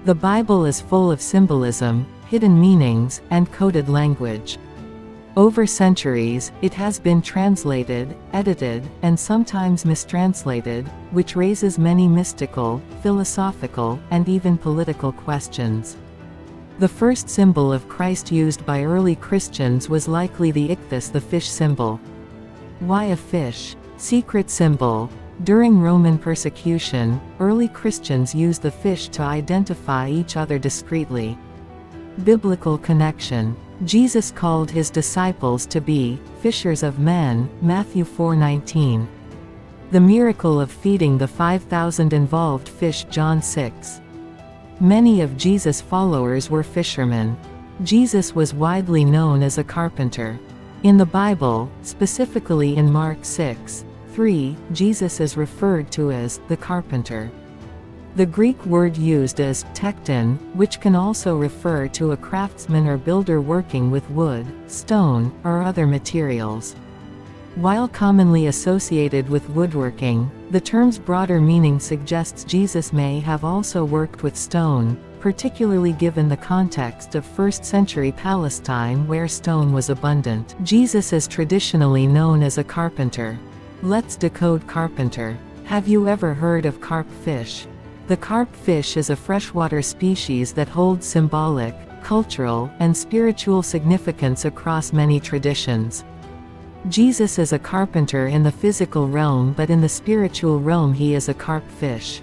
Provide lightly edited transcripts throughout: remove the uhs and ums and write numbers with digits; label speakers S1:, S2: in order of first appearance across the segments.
S1: The Bible is full of symbolism, hidden meanings, and coded language. Over centuries, it has been translated, edited, and sometimes mistranslated, which raises many mystical, philosophical, and even political questions. The first symbol of Christ used by early Christians was likely the Ichthys, the fish symbol. Why a fish? Secret symbol. During Roman persecution, early Christians used the fish to identify each other discreetly. Biblical connection. Jesus called his disciples to be fishers of men, Matthew 4:19. The miracle of feeding the 5,000 involved fish, John 6. Many of Jesus' followers were fishermen. Jesus was widely known as a carpenter. In the Bible, specifically in Mark 6:3, Jesus is referred to as the carpenter. The Greek word used is tekton, which can also refer to a craftsman or builder working with wood, stone, or other materials. While commonly associated with woodworking, the term's broader meaning suggests Jesus may have also worked with stone, particularly given the context of 1st century Palestine where stone was abundant. Jesus is traditionally known as a carpenter. Let's decode carpenter. Have you ever heard of carp fish? The carp fish is a freshwater species that holds symbolic, cultural, and spiritual significance across many traditions. Jesus is a carpenter in the physical realm, but in the spiritual realm he is a carp fish.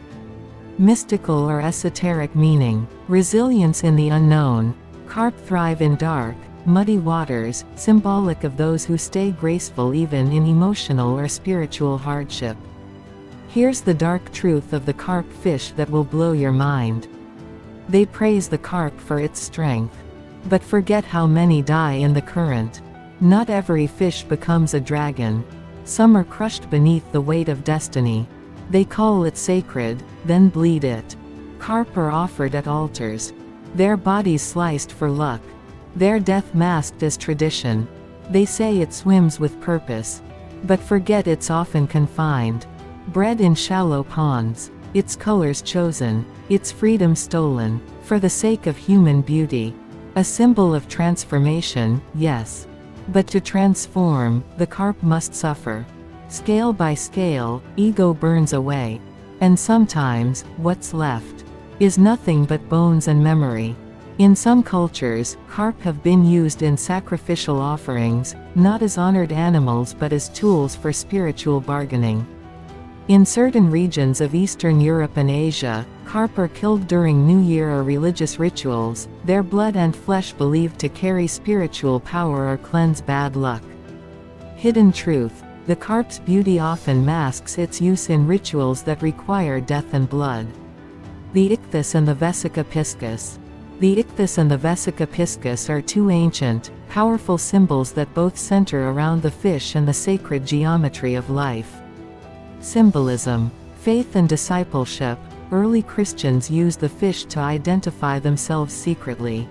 S1: Mystical or esoteric meaning. Resilience in the unknown. Carp thrive in dark, muddy waters, symbolic of those who stay graceful even in emotional or spiritual hardship. Here's the dark truth of the carp fish that will blow your mind. They praise the carp for its strength, but forget how many die in the current. Not every fish becomes a dragon. Some are crushed beneath the weight of destiny. They call it sacred, then bleed it. Carp are offered at altars. Their bodies sliced for luck. Their death masked as tradition. They say it swims with purpose, but forget it's often confined. Bred in shallow ponds, its colors chosen, its freedom stolen, for the sake of human beauty. A symbol of transformation, yes. But to transform, the carp must suffer. Scale by scale, ego burns away. And sometimes, what's left is nothing but bones and memory. In some cultures, carp have been used in sacrificial offerings, not as honored animals but as tools for spiritual bargaining. In certain regions of Eastern Europe and Asia, carp are killed during New Year or religious rituals, their blood and flesh believed to carry spiritual power or cleanse bad luck. Hidden truth. The carp's beauty often masks its use in rituals that require death and blood. The Ichthys and the vesica piscis. The Ichthys and the vesica piscis are two ancient, powerful symbols that both center around the fish and the sacred geometry of life. Symbolism. Faith and discipleship. Early Christians used the fish to identify themselves secretly.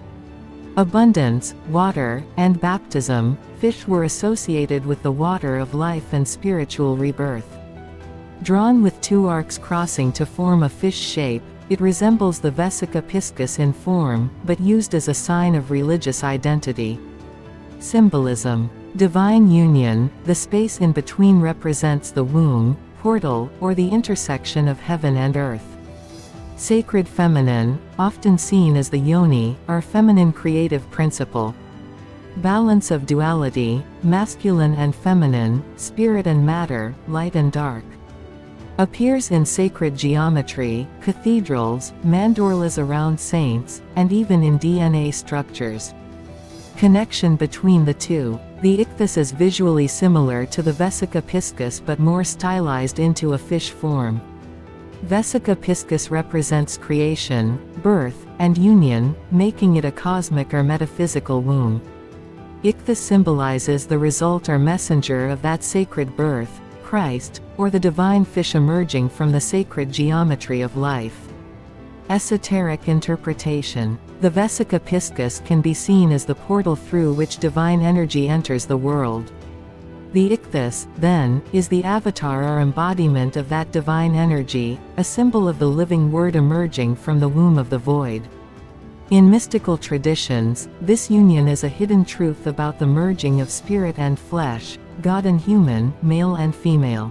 S1: Abundance, water, and baptism. Fish were associated with the water of life and spiritual rebirth. Drawn with two arcs crossing to form a fish shape, it resembles the vesica piscis in form, but used as a sign of religious identity. Symbolism. Divine union. The space in between represents the womb, portal, or the intersection of heaven and earth. Sacred feminine, often seen as the yoni, our feminine creative principle. Balance of duality, masculine and feminine, spirit and matter, light and dark. Appears in sacred geometry, cathedrals, mandorlas around saints, and even in DNA structures. Connection between the two. The Ichthys is visually similar to the vesica piscis but more stylized into a fish form. Vesica piscis represents creation, birth, and union, making it a cosmic or metaphysical womb. Ichthys symbolizes the result or messenger of that sacred birth, Christ, or the divine fish emerging from the sacred geometry of life. Esoteric interpretation. The vesica piscis can be seen as the portal through which divine energy enters the world. The Ichthys, then, is the avatar or embodiment of that divine energy, a symbol of the living word emerging from the womb of the void. In mystical traditions, this union is a hidden truth about the merging of spirit and flesh, God and human, male and female.